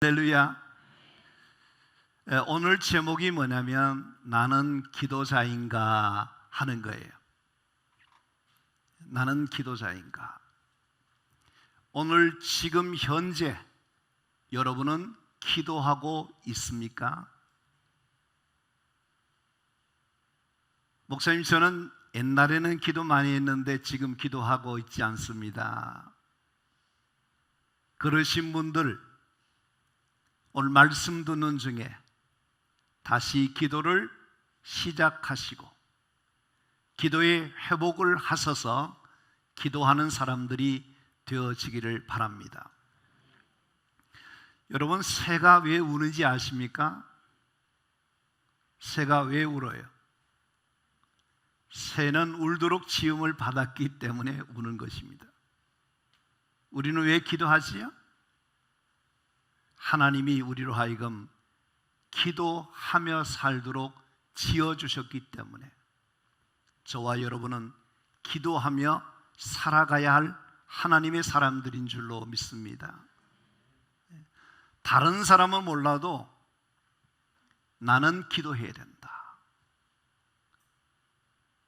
할렐루야. 오늘 제목이 뭐냐면 나는 기도자인가 하는 거예요. 나는 기도자인가. 오늘 지금 현재 여러분은 기도하고 있습니까? 목사님, 저는 옛날에는 기도 많이 했는데 지금 기도하고 있지 않습니다. 그러신 분들 오늘 말씀 듣는 중에 다시 기도를 시작하시고 기도의 회복을 하셔서 기도하는 사람들이 되어지기를 바랍니다. 여러분, 새가 왜 우는지 아십니까? 새가 왜 울어요? 새는 울도록 지음을 받았기 때문에 우는 것입니다. 우리는 왜 기도하지요? 하나님이 우리로 하여금 기도하며 살도록 지어주셨기 때문에 저와 여러분은 기도하며 살아가야 할 하나님의 사람들인 줄로 믿습니다. 다른 사람은 몰라도 나는 기도해야 된다.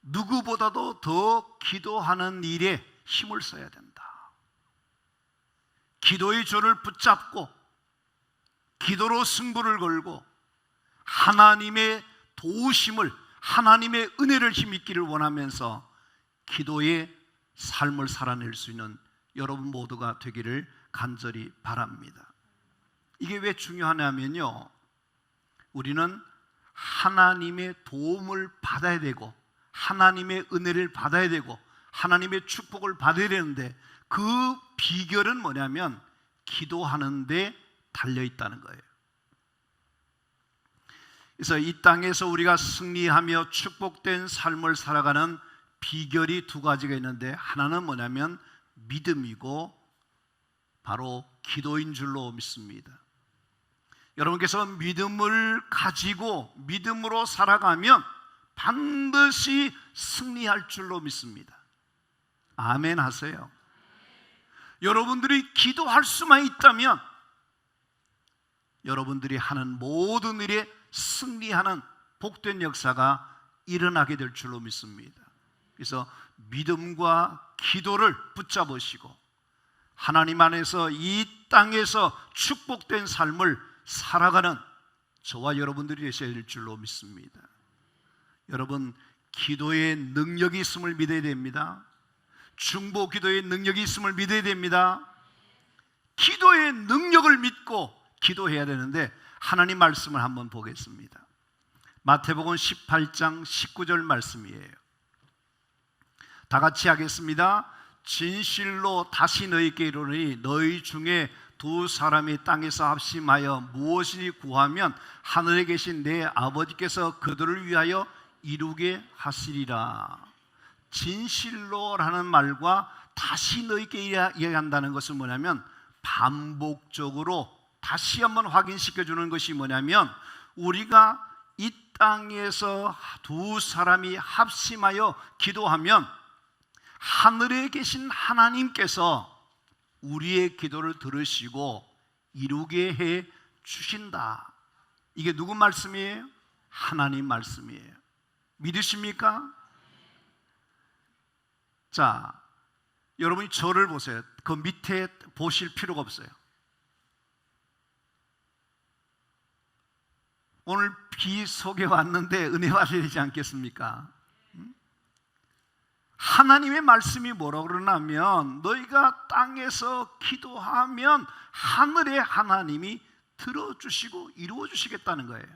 누구보다도 더 기도하는 일에 힘을 써야 된다. 기도의 줄을 붙잡고 기도로 승부를 걸고 하나님의 도우심을, 하나님의 은혜를 힘입기를 원하면서 기도의 삶을 살아낼 수 있는 여러분 모두가 되기를 간절히 바랍니다. 이게 왜 중요하냐면요, 우리는 하나님의 도움을 받아야 되고 하나님의 은혜를 받아야 되고 하나님의 축복을 받아야 되는데 그 비결은 뭐냐면 기도하는 데 달려있다는 거예요. 그래서 이 땅에서 우리가 승리하며 축복된 삶을 살아가는 비결이 두 가지가 있는데 하나는 뭐냐면 믿음이고 바로 기도인 줄로 믿습니다. 여러분께서 믿음을 가지고 믿음으로 살아가면 반드시 승리할 줄로 믿습니다. 아멘 하세요. 여러분들이 기도할 수만 있다면 여러분들이 하는 모든 일에 승리하는 복된 역사가 일어나게 될 줄로 믿습니다. 그래서 믿음과 기도를 붙잡으시고 하나님 안에서 이 땅에서 축복된 삶을 살아가는 저와 여러분들이 되셔야 될 줄로 믿습니다. 여러분, 기도의 능력이 있음을 믿어야 됩니다. 중보 기도의 능력이 있음을 믿어야 됩니다. 기도의 능력을 믿고 기도해야 되는데 하나님 말씀을 한번 보겠습니다. 마태복음 18장 19절 말씀이에요. 다 같이 하겠습니다. 진실로 다시 너희에게 이르노니 너희 중에 두 사람이 땅에서 합심하여 무엇이니 구하면 하늘에 계신 내 아버지께서 그들을 위하여 이루게 하시리라. 진실로라는 말과 다시 너희에게 이야기한다는 것은 뭐냐면 반복적으로 다시 한번 확인시켜주는 것이 뭐냐면 우리가 이 땅에서 두 사람이 합심하여 기도하면 하늘에 계신 하나님께서 우리의 기도를 들으시고 이루게 해 주신다. 이게 누구 말씀이에요? 하나님 말씀이에요. 믿으십니까? 자, 여러분이 저를 보세요. 그 밑에 보실 필요가 없어요. 오늘 비 속에 왔는데 은혜 받아야 되지 않겠습니까? 하나님의 말씀이 뭐라고 그러냐면 너희가 땅에서 기도하면 하늘의 하나님이 들어주시고 이루어주시겠다는 거예요.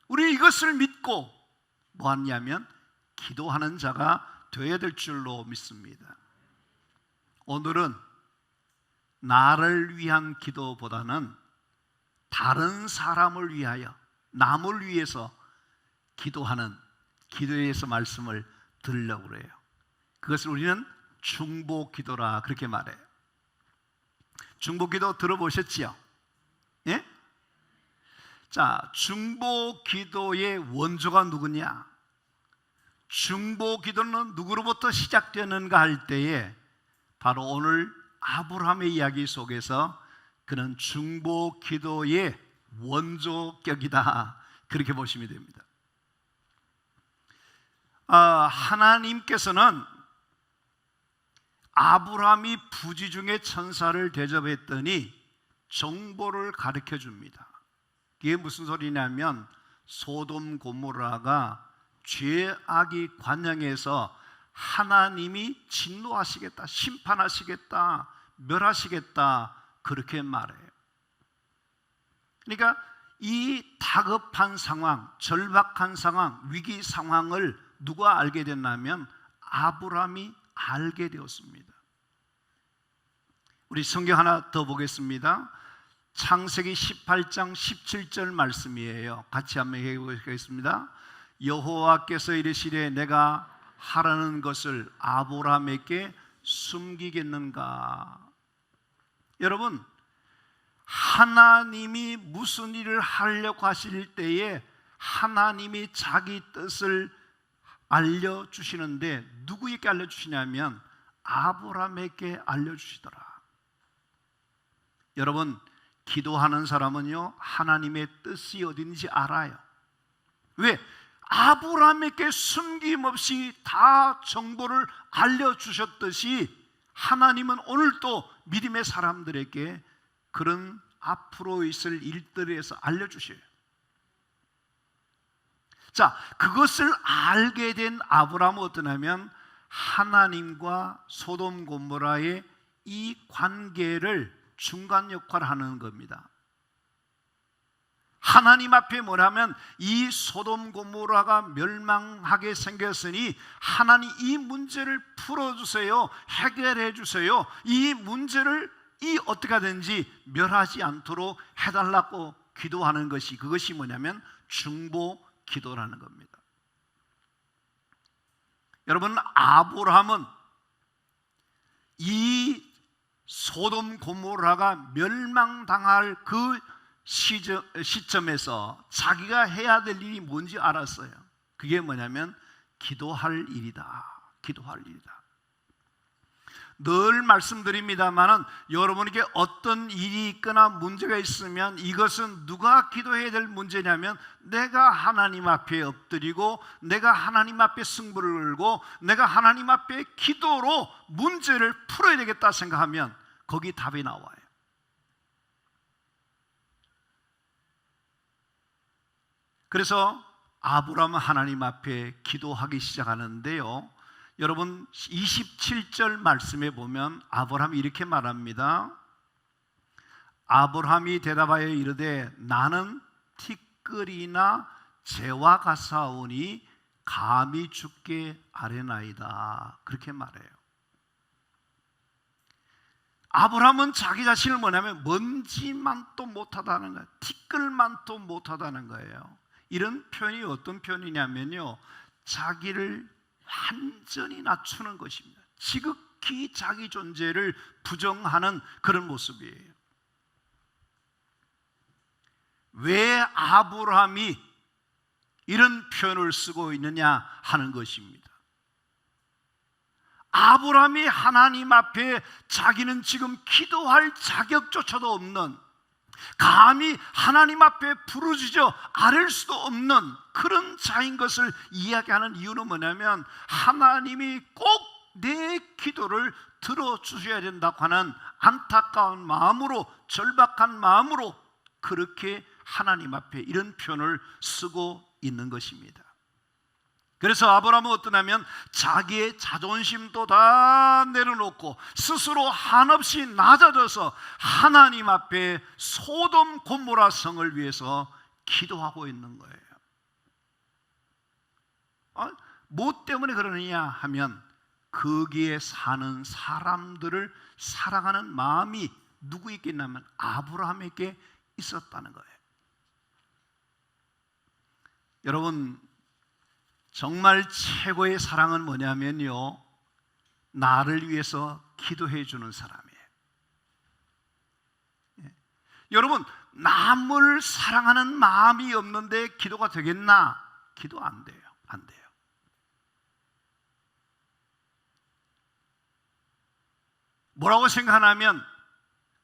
우리 이것을 믿고 뭐 하냐면 기도하는 자가 되어야 될 줄로 믿습니다. 오늘은 나를 위한 기도보다는 다른 사람을 위하여, 남을 위해서 기도하는 기도에 대해서 말씀을 들으려고 그래요. 그것을 우리는 중보 기도라 그렇게 말해요. 중보 기도 들어보셨지요? 예? 자, 중보 기도의 원조가 누구냐? 중보 기도는 누구로부터 시작되는가 할 때에 바로 오늘 아브라함의 이야기 속에서 그는 중보 기도의 원조격이다. 그렇게 보시면 됩니다. 하나님께서는 아브라함이 부지 중에 천사를 대접했더니 정보를 가르쳐 줍니다. 이게 무슨 소리냐면 소돔 고모라가 죄악이 관영해서 하나님이 진노하시겠다, 심판하시겠다, 멸하시겠다 그렇게 말해요. 그러니까 이 다급한 상황, 절박한 상황, 위기 상황을 누가 알게 됐냐면 아브라함이 알게 되었습니다. 우리 성경 하나 더 보겠습니다. 창세기 18장 17절 말씀이에요. 같이 한번 해보겠습니다. 여호와께서 이르시되 내가 하라는 것을 아브라함에게 숨기겠는가? 여러분, 하나님이 무슨 일을 하려고 하실 때에 하나님이 자기 뜻을 알려주시는데 누구에게 알려주시냐면 아브라함에게 알려주시더라. 여러분, 기도하는 사람은요 하나님의 뜻이 어딘지 알아요. 왜? 아브라함에게 숨김없이 다 정보를 알려주셨듯이 하나님은 오늘도 믿음의 사람들에게 그런 앞으로 있을 일들에 대해서 알려주셔요. 자, 그것을 알게 된 아브라함은 어떠냐면 하나님과 소돔 고모라의 이 관계를 중간 역할을 하는 겁니다. 하나님 앞에 뭐냐면 이 소돔 고모라가 멸망하게 생겼으니 하나님 이 문제를 풀어주세요, 해결해 주세요. 이 문제를 어떻게 하든지 멸하지 않도록 해달라고 기도하는 것이, 그것이 뭐냐면 중보 기도라는 겁니다. 여러분, 아브라함은 이 소돔 고모라가 멸망당할 그 시점에서 자기가 해야 될 일이 뭔지 알았어요. 그게 뭐냐면 기도할 일이다. 기도할 일이다. 늘 말씀드립니다만은 여러분에게 어떤 일이 있거나 문제가 있으면 이것은 누가 기도해야 될 문제냐면 내가 하나님 앞에 엎드리고 내가 하나님 앞에 승부를 걸고 내가 하나님 앞에 기도로 문제를 풀어야 되겠다 생각하면 거기 답이 나와요. 그래서 아브라함은 하나님 앞에 기도하기 시작하는데요, 여러분 27절 말씀에 보면 아브라함이 이렇게 말합니다. 아브라함이 대답하여 이르되 나는 티끌이나 재와 같사오니 감히 죽게 아뢰나이다. 그렇게 말해요. 아브라함은 자기 자신을 뭐냐면 먼지만도 못하다는 거예요. 티끌만도 못하다는 거예요. 이런 표현이 어떤 표현이냐면요, 자기를 완전히 낮추는 것입니다. 지극히 자기 존재를 부정하는 그런 모습이에요. 왜 아브라함이 이런 표현을 쓰고 있느냐 하는 것입니다. 아브라함이 하나님 앞에 자기는 지금 기도할 자격조차도 없는, 감히 하나님 앞에 부르짖어 아랠 수도 없는 그런 자인 것을 이야기하는 이유는 뭐냐면 하나님이 꼭 내 기도를 들어주셔야 된다고 하는 안타까운 마음으로, 절박한 마음으로 그렇게 하나님 앞에 이런 표현을 쓰고 있는 것입니다. 그래서 아브라함은 어떠냐면 자기의 자존심도 다 내려놓고 스스로 한없이 낮아져서 하나님 앞에 소돔 고모라 성을 위해서 기도하고 있는 거예요. 뭐 때문에 그러느냐 하면 거기에 사는 사람들을 사랑하는 마음이 누구에게 있냐면 아브라함에게 있었다는 거예요. 여러분, 정말 최고의 사랑은 뭐냐면요, 나를 위해서 기도해 주는 사람이에요. 여러분, 남을 사랑하는 마음이 없는데 기도가 되겠나? 기도 안 돼요. 안 돼요. 뭐라고 생각하냐면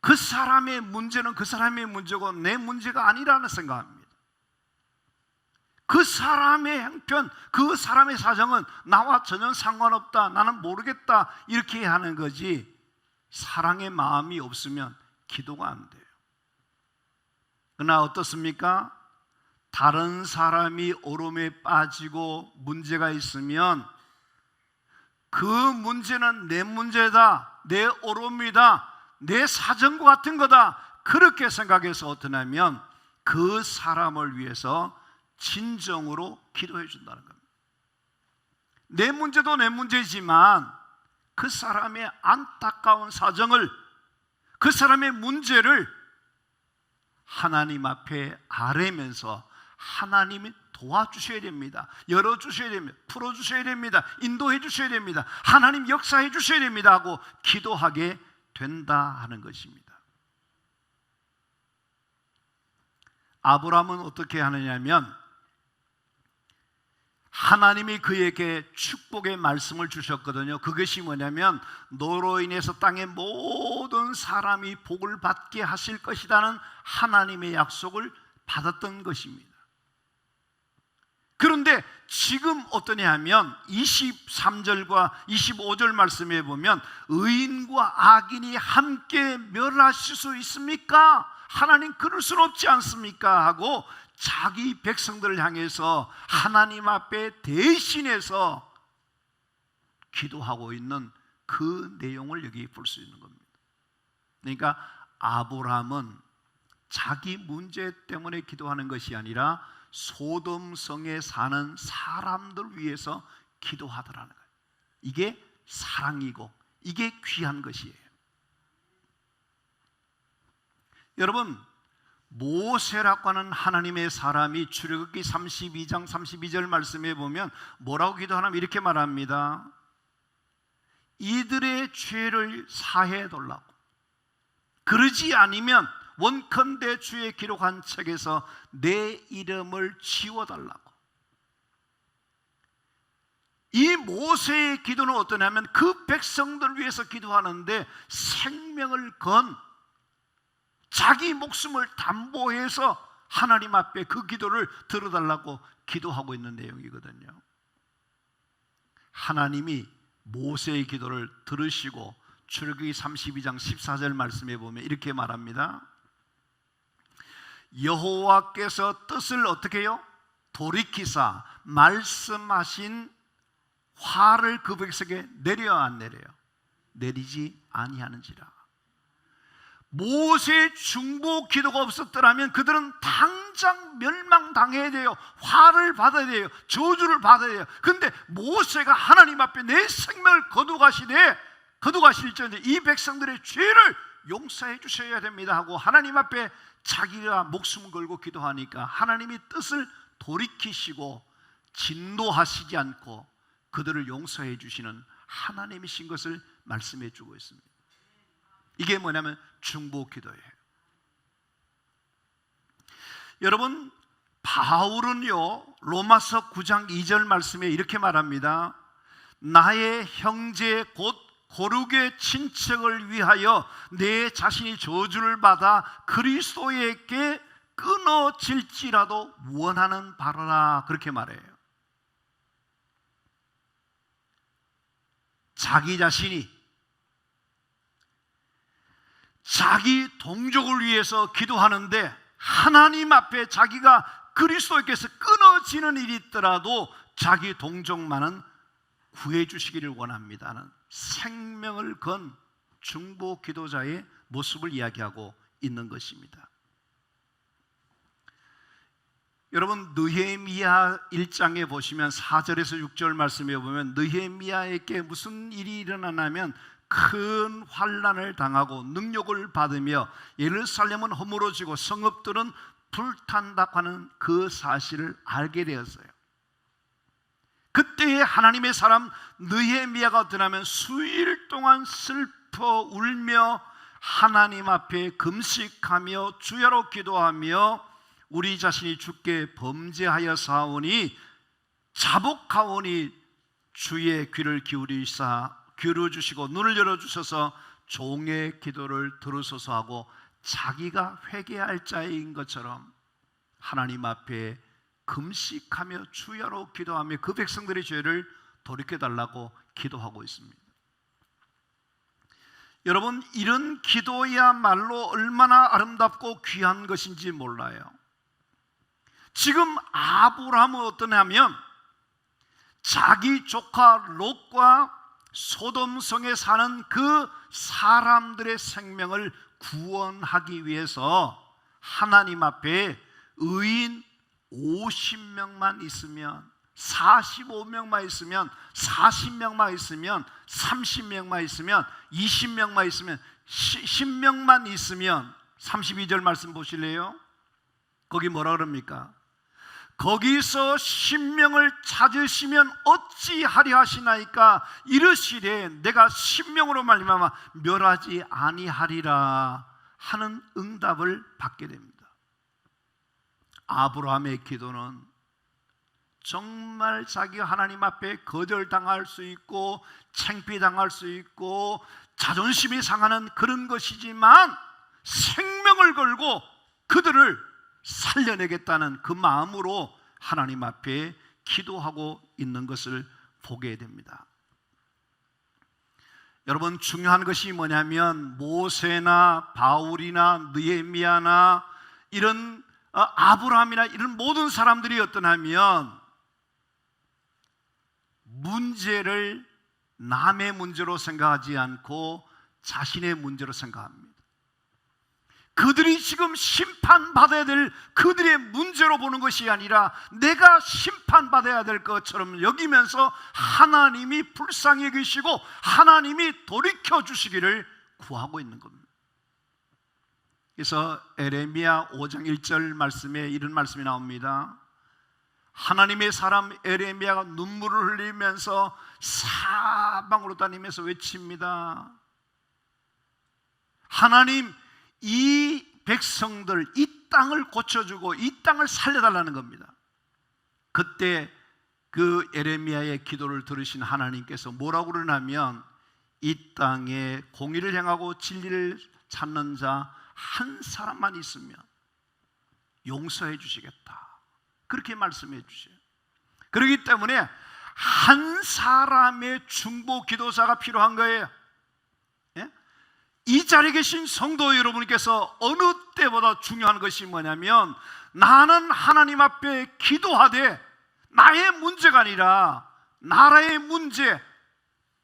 그 사람의 문제는 그 사람의 문제고 내 문제가 아니라는 생각합니다. 그 사람의 형편, 그 사람의 사정은 나와 전혀 상관없다, 나는 모르겠다, 이렇게 하는 거지, 사랑의 마음이 없으면 기도가 안 돼요. 그러나 어떻습니까? 다른 사람이 어려움에 빠지고 문제가 있으면 그 문제는 내 문제다, 내 어려움이다, 내 사정과 같은 거다, 그렇게 생각해서 어떠냐면 그 사람을 위해서 진정으로 기도해 준다는 겁니다. 내 문제도 내 문제지만 그 사람의 안타까운 사정을, 그 사람의 문제를 하나님 앞에 아뢰면서 하나님이 도와주셔야 됩니다. 열어주셔야 됩니다. 풀어주셔야 됩니다. 인도해 주셔야 됩니다. 하나님 역사해 주셔야 됩니다 하고 기도하게 된다 하는 것입니다. 아브라함은 어떻게 하느냐면 하나님이 그에게 축복의 말씀을 주셨거든요. 그것이 뭐냐면 너로 인해서 땅의 모든 사람이 복을 받게 하실 것이라는 하나님의 약속을 받았던 것입니다. 그런데 지금 어떠냐 하면 23절과 25절 말씀에 보면 의인과 악인이 함께 멸하실 수 있습니까? 하나님 그럴 수는 없지 않습니까? 하고 자기 백성들을 향해서 하나님 앞에 대신해서 기도하고 있는 그 내용을 여기 볼 수 있는 겁니다. 그러니까 아브라함은 자기 문제 때문에 기도하는 것이 아니라 소돔 성에 사는 사람들 위해서 기도하더라는 거예요. 이게 사랑이고 이게 귀한 것이에요. 여러분, 모세라고 하는 하나님의 사람이 출애굽기 32장 32절 말씀에 보면 뭐라고 기도하냐면 이렇게 말합니다. 이들의 죄를 사해 달라고, 그러지 않으면 원컨대 주의 기록한 책에서 내 이름을 지워달라고. 이 모세의 기도는 어떠냐면 그 백성들을 위해서 기도하는데 생명을 건 자기 목숨을 담보해서 하나님 앞에 그 기도를 들어달라고 기도하고 있는 내용이거든요. 하나님이 모세의 기도를 들으시고 출애굽기 32장 14절 말씀에 보면 이렇게 말합니다. 여호와께서 뜻을 어떻게 해요? 돌이키사 말씀하신 화를 그 백성에게 내려 안 내려요? 내리지 아니하는지라. 모세의 중보 기도가 없었더라면 그들은 당장 멸망당해야 돼요. 화를 받아야 돼요. 저주를 받아야 돼요. 근데 모세가 하나님 앞에 내 생명을 거두가실지언정 이 백성들의 죄를 용서해 주셔야 됩니다 하고 하나님 앞에 자기가 목숨 걸고 기도하니까 하나님이 뜻을 돌이키시고 진노하시지 않고 그들을 용서해 주시는 하나님이신 것을 말씀해 주고 있습니다. 이게 뭐냐면 중보 기도예요. 여러분, 바울은요 로마서 9장 2절 말씀에 이렇게 말합니다. 나의 형제 곧 거룩의 친척을 위하여 내 자신이 저주를 받아 그리스도에게 끊어질지라도 원하는 바라라, 그렇게 말해요. 자기 자신이 자기 동족을 위해서 기도하는데 하나님 앞에 자기가 그리스도께서 끊어지는 일이 있더라도 자기 동족만은 구해 주시기를 원합니다는 생명을 건 중보 기도자의 모습을 이야기하고 있는 것입니다. 여러분, 느헤미야 1장에 보시면 4절에서 6절 말씀에 보면 느헤미야에게 무슨 일이 일어나냐면 큰 환난을 당하고 능력을 받으며 예루살렘은 허물어지고 성읍들은 불탄다고 하는 그 사실을 알게 되었어요. 그때의 하나님의 사람 느헤미야가 어떠냐면 수일 동안 슬퍼 울며 하나님 앞에 금식하며 주야로 기도하며 우리 자신이 주께 범죄하여 사오니 자복하오니 주의 귀를 기울여 주시고 눈을 열어주셔서 종의 기도를 들으소서 하고 자기가 회개할 자인 것처럼 하나님 앞에 금식하며 주야로 기도하며 그 백성들의 죄를 돌이켜달라고 기도하고 있습니다. 여러분, 이런 기도야말로 얼마나 아름답고 귀한 것인지 몰라요. 지금 아브라함은 어떠냐면 자기 조카 롯과 소돔성에 사는 그 사람들의 생명을 구원하기 위해서 하나님 앞에 의인 50명만 있으면, 45명만 있으면, 40명만 있으면, 30명만 있으면, 20명만 있으면, 10명만 있으면, 32절 말씀 보실래요? 거기 뭐라 그럽니까? 거기서 10명을 찾으시면 어찌하리 하시나이까 이르시되 내가 10명으로 말미암아 멸하지 아니하리라 하는 응답을 받게 됩니다. 아브라함의 기도는 정말 자기가 하나님 앞에 거절당할 수 있고 창피당할 수 있고 자존심이 상하는 그런 것이지만 생명을 걸고 그들을 살려내겠다는 그 마음으로 하나님 앞에 기도하고 있는 것을 보게 됩니다. 여러분, 중요한 것이 뭐냐면 모세나 바울이나 느헤미야나 이런 아브라함이나 이런 모든 사람들이 어떠냐면 문제를 남의 문제로 생각하지 않고 자신의 문제로 생각합니다. 그들이 지금 심판받아야 될 그들의 문제로 보는 것이 아니라 내가 심판받아야 될 것처럼 여기면서 하나님이 불쌍히 여기시고 하나님이 돌이켜 주시기를 구하고 있는 겁니다. 그래서 에레미야 5장 1절 말씀에 이런 말씀이 나옵니다. 하나님의 사람 에레미야가 눈물을 흘리면서 사방으로 다니면서 외칩니다. 하나님, 이 백성들, 이 땅을 고쳐주고 이 땅을 살려달라는 겁니다. 그때 그 에레미야의 기도를 들으신 하나님께서 뭐라고 그러냐면 이 땅에 공의를 행하고 진리를 찾는 자 한 사람만 있으면 용서해 주시겠다, 그렇게 말씀해 주세요. 그렇기 때문에 한 사람의 중보 기도자가 필요한 거예요. 이 자리에 계신 성도 여러분께서 어느 때보다 중요한 것이 뭐냐면 나는 하나님 앞에 기도하되 나의 문제가 아니라 나라의 문제,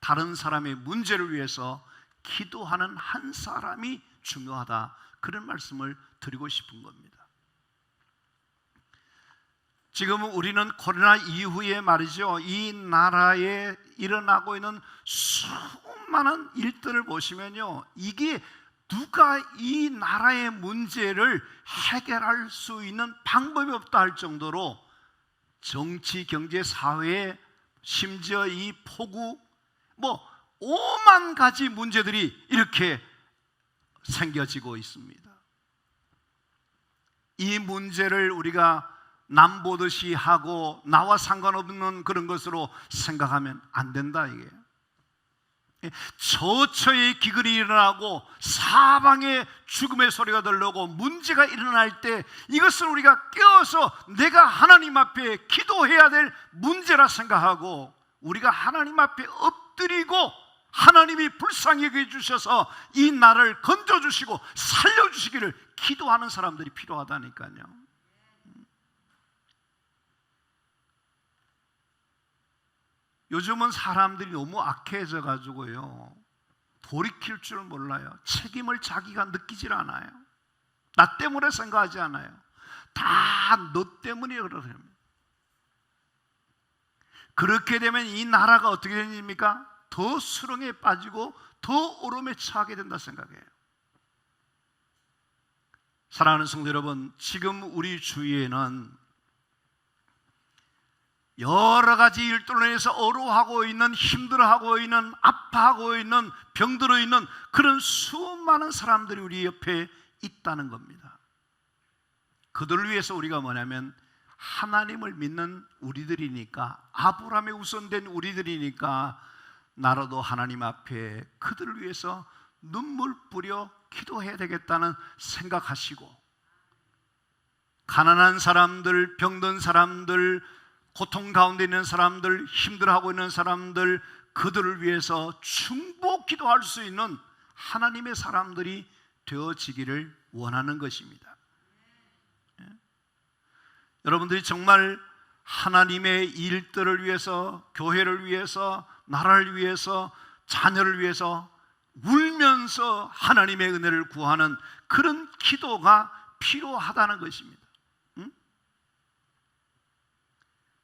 다른 사람의 문제를 위해서 기도하는 한 사람이 중요하다, 그런 말씀을 드리고 싶은 겁니다. 지금 우리는 코로나 이후에 말이죠, 이 나라에 일어나고 있는 수많은 일들을 보시면요, 이게 누가 이 나라의 문제를 해결할 수 있는 방법이 없다 할 정도로 정치, 경제, 사회, 심지어 이 폭우, 뭐 5만 가지 문제들이 이렇게 생겨지고 있습니다. 이 문제를 우리가 남보듯이 하고 나와 상관없는 그런 것으로 생각하면 안 된다, 이게. 저처의 기근이 일어나고 사방에 죽음의 소리가 들려오고 문제가 일어날 때 이것을 우리가 깨어서 내가 하나님 앞에 기도해야 될 문제라 생각하고 우리가 하나님 앞에 엎드리고 하나님이 불쌍히 여겨 주셔서 이 나라를 건져주시고 살려주시기를 기도하는 사람들이 필요하다니까요. 요즘은 사람들이 너무 악해져 가지고요, 돌이킬 줄 몰라요. 책임을 자기가 느끼질 않아요. 나 때문에 생각하지 않아요. 다 너 때문에 그러랍니다. 그렇게 되면 이 나라가 어떻게 됩니까? 더 수렁에 빠지고 더 오름에 처하게 된다 생각해요. 사랑하는 성도 여러분, 지금 우리 주위에는 여러 가지 일들로 인해서 어려워하고 있는, 힘들어하고 있는, 아파하고 있는, 병들어 있는 그런 수많은 사람들이 우리 옆에 있다는 겁니다. 그들을 위해서 우리가 뭐냐면 하나님을 믿는 우리들이니까, 아브라함의 우선된 우리들이니까 나라도 하나님 앞에 그들을 위해서 눈물 뿌려 기도해야 되겠다는 생각하시고, 가난한 사람들, 병든 사람들, 고통 가운데 있는 사람들, 힘들어하고 있는 사람들, 그들을 위해서 충복 기도할 수 있는 하나님의 사람들이 되어지기를 원하는 것입니다. 여러분들이 정말 하나님의 일들을 위해서, 교회를 위해서, 나라를 위해서, 자녀를 위해서 울면서 하나님의 은혜를 구하는 그런 기도가 필요하다는 것입니다.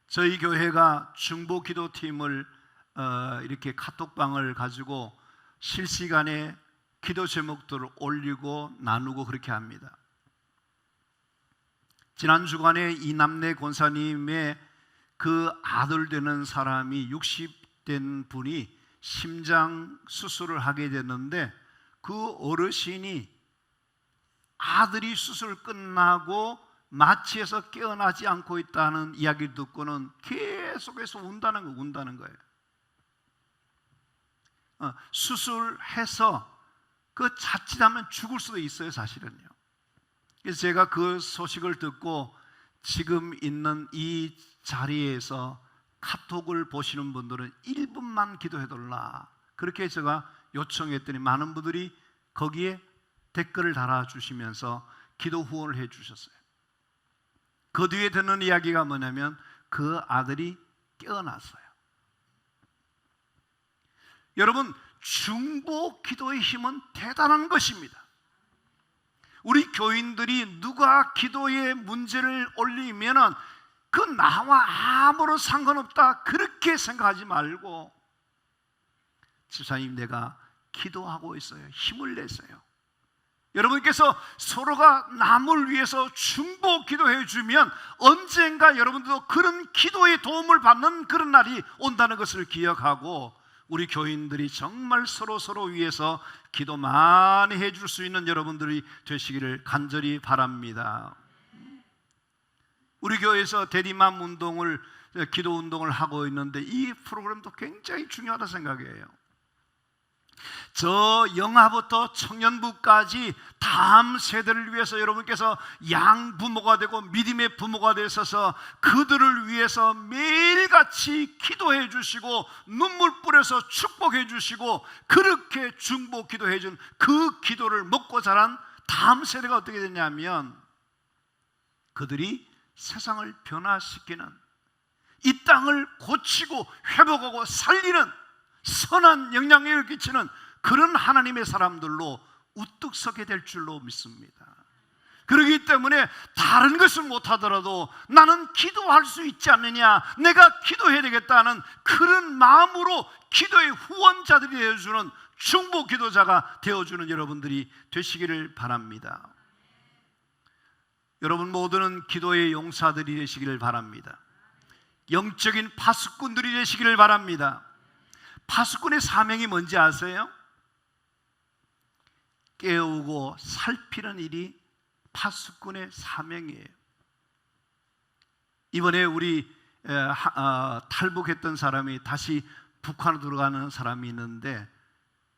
저희 교회가 중보 기도팀을 이렇게 카톡방을 가지고 실시간에 기도 제목들을 올리고 나누고 그렇게 합니다. 지난 주간에 이남래 권사님의 그 아들 되는 사람이 60된 분이 심장 수술을 하게 됐는데, 그 어르신이 아들이 수술 끝나고 마취해서 깨어나지 않고 있다는 이야기를 듣고는 계속해서 운다는 거예요. 수술해서 그 자칫하면 죽을 수도 있어요, 사실은요. 그래서 제가 그 소식을 듣고 지금 있는 이 자리에서 카톡을 보시는 분들은 1분만 기도해달라, 그렇게 제가 요청했더니 많은 분들이 거기에 댓글을 달아주시면서 기도 후원을 해주셨어요. 그 뒤에 듣는 이야기가 뭐냐면 그 아들이 깨어났어요. 여러분, 중보 기도의 힘은 대단한 것입니다. 우리 교인들이 누가 기도의 문제를 올리면 그 나와 아무런 상관없다 그렇게 생각하지 말고, 집사님 내가 기도하고 있어요, 힘을 내세요. 여러분께서 서로가 남을 위해서 중보 기도해 주면 언젠가 여러분들도 그런 기도의 도움을 받는 그런 날이 온다는 것을 기억하고, 우리 교인들이 정말 서로 위해서 기도 많이 해줄 수 있는 여러분들이 되시기를 간절히 바랍니다. 우리 교회에서 대리맘 운동을, 기도 운동을 하고 있는데 이 프로그램도 굉장히 중요하다 생각해요. 저 영아부터 청년부까지 다음 세대를 위해서 여러분께서 양부모가 되고 믿음의 부모가 되셔서 그들을 위해서 매일같이 기도해 주시고 눈물 뿌려서 축복해 주시고 그렇게 중보 기도해 준 그 기도를 먹고 자란 다음 세대가 어떻게 되냐면, 그들이 세상을 변화시키는, 이 땅을 고치고 회복하고 살리는 선한 영향력을 끼치는 그런 하나님의 사람들로 우뚝 서게 될 줄로 믿습니다. 그렇기 때문에 다른 것을 못하더라도 나는 기도할 수 있지 않느냐, 내가 기도해야 되겠다는 그런 마음으로 기도의 후원자들이 되어주는 중보 기도자가 되어주는 여러분들이 되시기를 바랍니다. 여러분 모두는 기도의 용사들이 되시기를 바랍니다. 영적인 파수꾼들이 되시기를 바랍니다. 파수꾼의 사명이 뭔지 아세요? 깨우고 살피는 일이 파수꾼의 사명이에요. 이번에 우리 탈북했던 사람이 다시 북한으로 들어가는 사람이 있는데,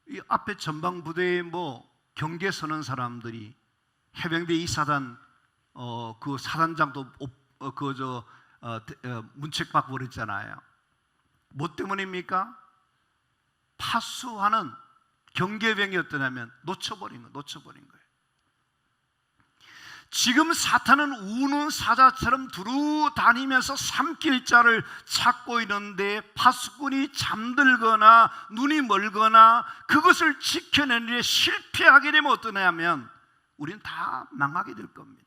이 앞에 전방부대에 경계 서는 사람들이 해병대 2사단 그 사단장도 문책 받고 그랬잖아요. 뭐 때문입니까? 파수하는 경계병이 어떠냐면 놓쳐버린 거예요. 지금 사탄은 우는 사자처럼 두루 다니면서 삼킬자를 찾고 있는데, 파수꾼이 잠들거나 눈이 멀거나 그것을 지켜내는 일에 실패하게 되면 어떠냐면 우리는 다 망하게 될 겁니다.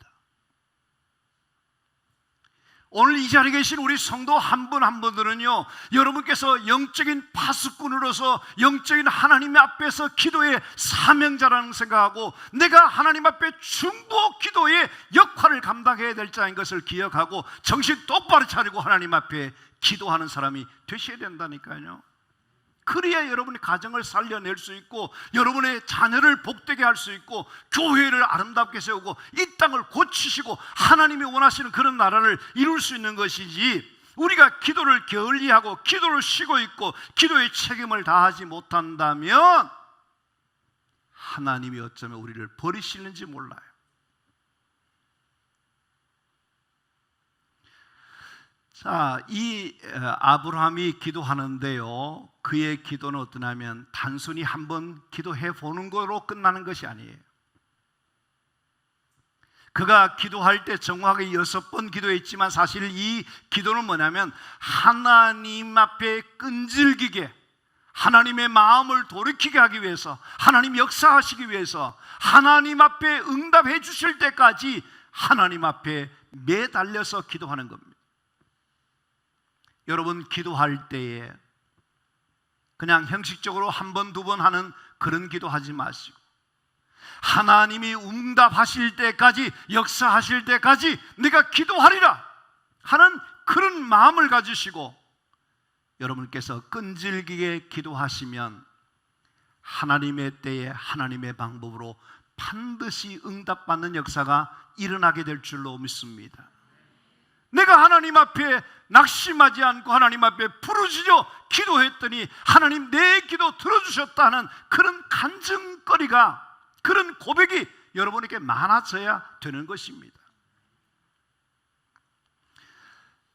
오늘 이 자리에 계신 우리 성도 한 분 한 분들은요, 여러분께서 영적인 파수꾼으로서 영적인 하나님 앞에서 기도의 사명자라는 생각하고, 내가 하나님 앞에 중보 기도의 역할을 감당해야 될 자인 것을 기억하고 정신 똑바로 차리고 하나님 앞에 기도하는 사람이 되셔야 된다니까요. 그래야 여러분의 가정을 살려낼 수 있고, 여러분의 자녀를 복되게 할 수 있고, 교회를 아름답게 세우고 이 땅을 고치시고 하나님이 원하시는 그런 나라를 이룰 수 있는 것이지, 우리가 기도를 게을리하고 기도를 쉬고 있고 기도의 책임을 다하지 못한다면 하나님이 어쩌면 우리를 버리시는지 몰라요. 자, 이 아브라함이 기도하는데요, 그의 기도는 어떠냐면 단순히 한번 기도해 보는 거로 끝나는 것이 아니에요. 그가 기도할 때 정확하게 6번 기도했지만 사실 이 기도는 뭐냐면 하나님 앞에 끈질기게 하나님의 마음을 돌이키게 하기 위해서, 하나님 역사하시기 위해서, 하나님 앞에 응답해 주실 때까지 하나님 앞에 매달려서 기도하는 겁니다. 여러분, 기도할 때에 그냥 형식적으로 한 번, 두 번 하는 그런 기도하지 마시고 하나님이 응답하실 때까지, 역사하실 때까지 내가 기도하리라 하는 그런 마음을 가지시고 여러분께서 끈질기게 기도하시면 하나님의 때에 하나님의 방법으로 반드시 응답받는 역사가 일어나게 될 줄로 믿습니다. 내가 하나님 앞에 낙심하지 않고 하나님 앞에 부르짖어 기도했더니 하나님 내 기도 들어주셨다는 그런 간증거리가, 그런 고백이 여러분에게 많아져야 되는 것입니다.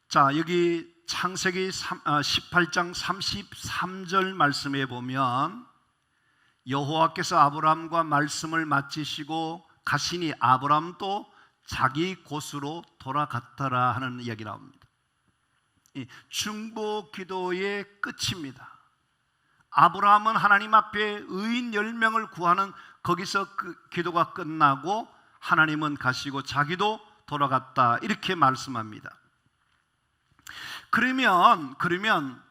자, 여기 창세기 18장 33절 말씀에 보면 여호와께서 아브라함과 말씀을 마치시고 가시니 아브라함도 자기 곳으로 돌아갔더라 하는 이야기 나옵니다. 중보 기도의 끝입니다. 아브라함은 하나님 앞에 의인 10명을 구하는 거기서 그 기도가 끝나고 하나님은 가시고 자기도 돌아갔다, 이렇게 말씀합니다. 그러면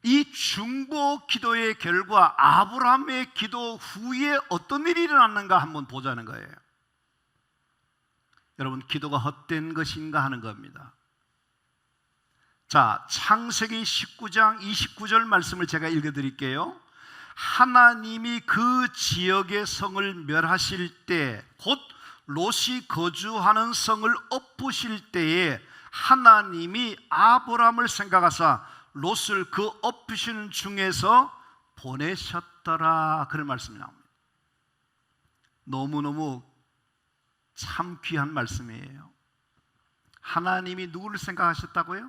이 중보 기도의 결과 아브라함의 기도 후에 어떤 일이 일어났는가 한번 보자는 거예요. 여러분, 기도가 헛된 것인가 하는 겁니다. 자, 창세기 19장 29절 말씀을 제가 읽어드릴게요. 하나님이 그 지역의 성을 멸하실 때, 곧 롯이 거주하는 성을 엎으실 때에 하나님이 아브라함을 생각하사 롯을 그 엎으시는 중에서 보내셨더라, 그런 말씀이 나옵니다. 너무너무 참 귀한 말씀이에요. 하나님이 누구를 생각하셨다고요?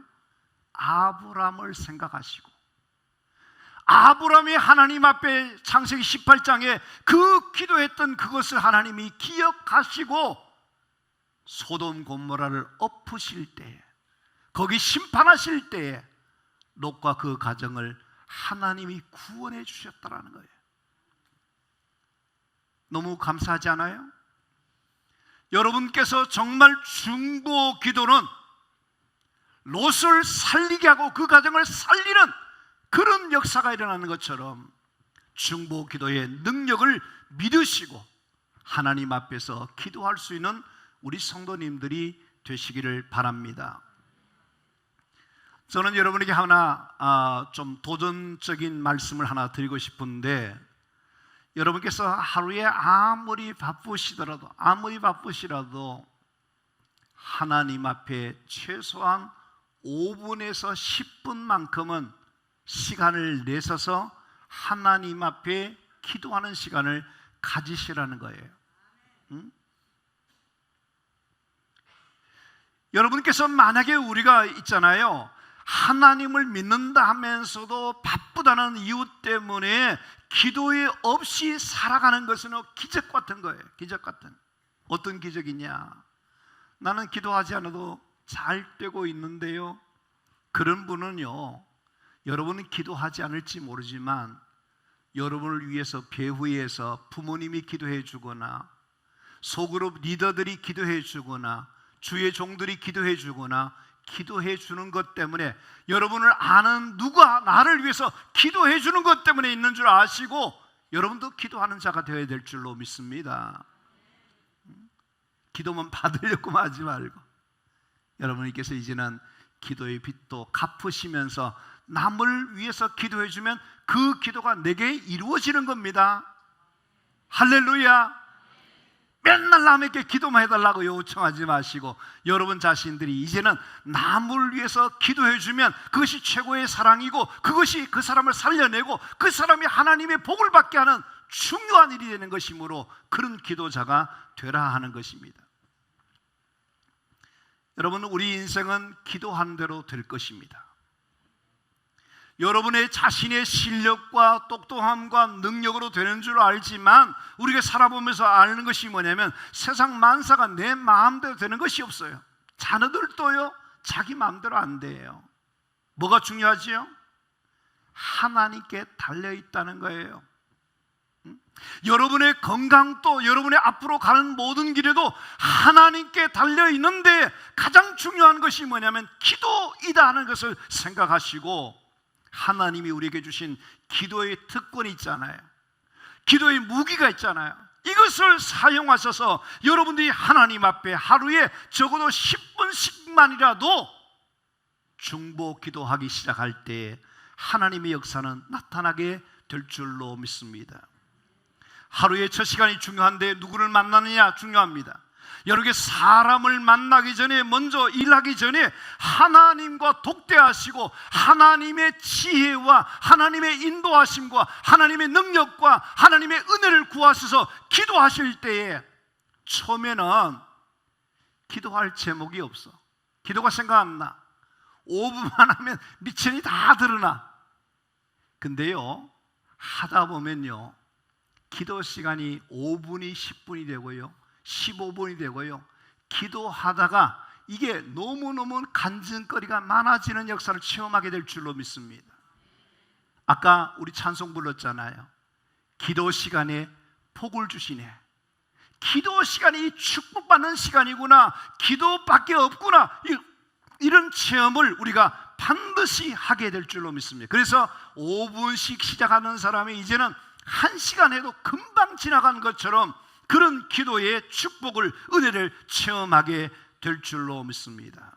아브라함을 생각하시고, 아브라함이 하나님 앞에 창세기 18장에 그 기도했던 그것을 하나님이 기억하시고 소돔 고모라를 엎으실 때에, 거기 심판하실 때에 롯과 그 가정을 하나님이 구원해 주셨다라는 거예요. 너무 감사하지 않아요? 여러분께서 정말 중보 기도는 롯을 살리게 하고 그 가정을 살리는 그런 역사가 일어나는 것처럼 중보 기도의 능력을 믿으시고 하나님 앞에서 기도할 수 있는 우리 성도님들이 되시기를 바랍니다. 저는 여러분에게 하나 좀 도전적인 말씀을 하나 드리고 싶은데, 여러분께서 하루에 아무리 바쁘시더라도 하나님 앞에 최소한 5분에서 10분만큼은 시간을 내셔서 하나님 앞에 기도하는 시간을 가지시라는 거예요. 여러분께서 만약에 우리가 있잖아요, 하나님을 믿는다 하면서도 바쁘다는 이유 때문에 기도에 없이 살아가는 것은 기적 같은 거예요. 기적 같은. 어떤 기적이냐? 나는 기도하지 않아도 잘 되고 있는데요, 그런 분은요, 여러분은 기도하지 않을지 모르지만 여러분을 위해서 배후에서 부모님이 기도해 주거나 소그룹 리더들이 기도해 주거나 주의 종들이 기도해 주거나 기도해 주는 것 때문에, 여러분을 아는 누가 나를 위해서 기도해 주는 것 때문에 있는 줄 아시고 여러분도 기도하는 자가 되어야 될 줄로 믿습니다. 기도만 받으려고만 하지 말고 여러분께서 이제는 기도의 빚도 갚으시면서 남을 위해서 기도해 주면 그 기도가 내게 이루어지는 겁니다. 할렐루야. 맨날 남에게 기도만 해달라고 요청하지 마시고 여러분 자신들이 이제는 남을 위해서 기도해 주면 그것이 최고의 사랑이고 그것이 그 사람을 살려내고 그 사람이 하나님의 복을 받게 하는 중요한 일이 되는 것이므로 그런 기도자가 되라 하는 것입니다. 여러분, 우리 인생은 기도한 대로 될 것입니다. 여러분의 자신의 실력과 똑똑함과 능력으로 되는 줄 알지만 우리가 살아보면서 아는 것이 뭐냐면 세상 만사가 내 마음대로 되는 것이 없어요. 자녀들도요, 자기 마음대로 안 돼요. 뭐가 중요하지요? 하나님께 달려있다는 거예요. 여러분의 건강도, 여러분의 앞으로 가는 모든 길에도 하나님께 달려있는데 가장 중요한 것이 뭐냐면 기도이다 하는 것을 생각하시고, 하나님이 우리에게 주신 기도의 특권이 있잖아요. 기도의 무기가 있잖아요. 이것을 사용하셔서 여러분들이 하나님 앞에 하루에 적어도 10분씩만이라도 중보 기도하기 시작할 때 하나님의 역사는 나타나게 될 줄로 믿습니다. 하루의 첫 시간이 중요한데 누구를 만나느냐 중요합니다. 여러분께 사람을 만나기 전에, 먼저 일하기 전에 하나님과 독대하시고 하나님의 지혜와 하나님의 인도하심과 하나님의 능력과 하나님의 은혜를 구하셔서 기도하실 때에 처음에는 기도할 제목이 없어. 기도가 생각 안 나. 5분만 하면 미천이 다 드러나. 근데요, 하다 보면요, 기도 시간이 5분이 10분이 되고요, 15분이 되고요, 기도하다가 이게 너무너무 간증거리가 많아지는 역사를 체험하게 될 줄로 믿습니다. 아까 우리 찬송 불렀잖아요. 기도 시간에 복을 주시네. 기도 시간이 축복받는 시간이구나, 기도밖에 없구나, 이런 체험을 우리가 반드시 하게 될 줄로 믿습니다. 그래서 5분씩 시작하는 사람이 이제는 1시간 해도 금방 지나간 것처럼 그런 기도의 축복을, 은혜를 체험하게 될 줄로 믿습니다.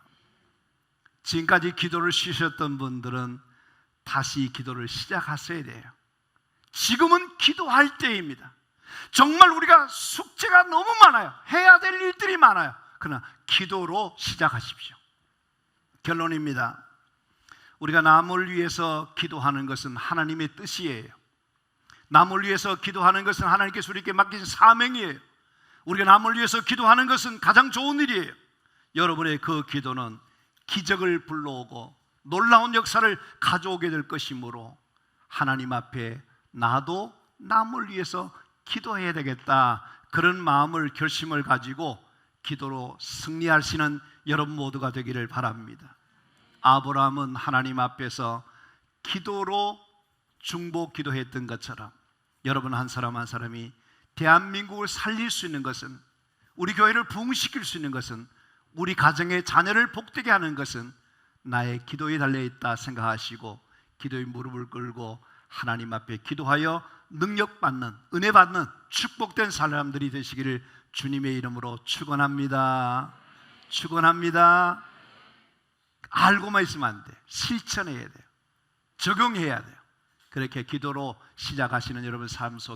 지금까지 기도를 쉬셨던 분들은 다시 기도를 시작하셔야 돼요. 지금은 기도할 때입니다. 정말 우리가 숙제가 너무 많아요. 해야 될 일들이 많아요. 그러나 기도로 시작하십시오. 결론입니다. 우리가 남을 위해서 기도하는 것은 하나님의 뜻이에요. 남을 위해서 기도하는 것은 하나님께서 우리에게 맡기신 사명이에요. 우리가 남을 위해서 기도하는 것은 가장 좋은 일이에요. 여러분의 그 기도는 기적을 불러오고 놀라운 역사를 가져오게 될 것이므로 하나님 앞에 나도 남을 위해서 기도해야 되겠다, 그런 마음을, 결심을 가지고 기도로 승리하시는 여러분 모두가 되기를 바랍니다. 아브라함은 하나님 앞에서 기도로 중보 기도했던 것처럼 여러분 한 사람 한 사람이 대한민국을 살릴 수 있는 것은, 우리 교회를 부흥시킬 수 있는 것은, 우리 가정의 자녀를 복되게 하는 것은 나의 기도에 달려있다 생각하시고 기도의 무릎을 꿇고 하나님 앞에 기도하여 능력받는, 은혜받는 축복된 사람들이 되시기를 주님의 이름으로 축원합니다. 축원합니다. 알고만 있으면 안 돼. 실천해야 돼요. 적용해야 돼요. 그렇게 기도로 시작하시는 여러분 삶 속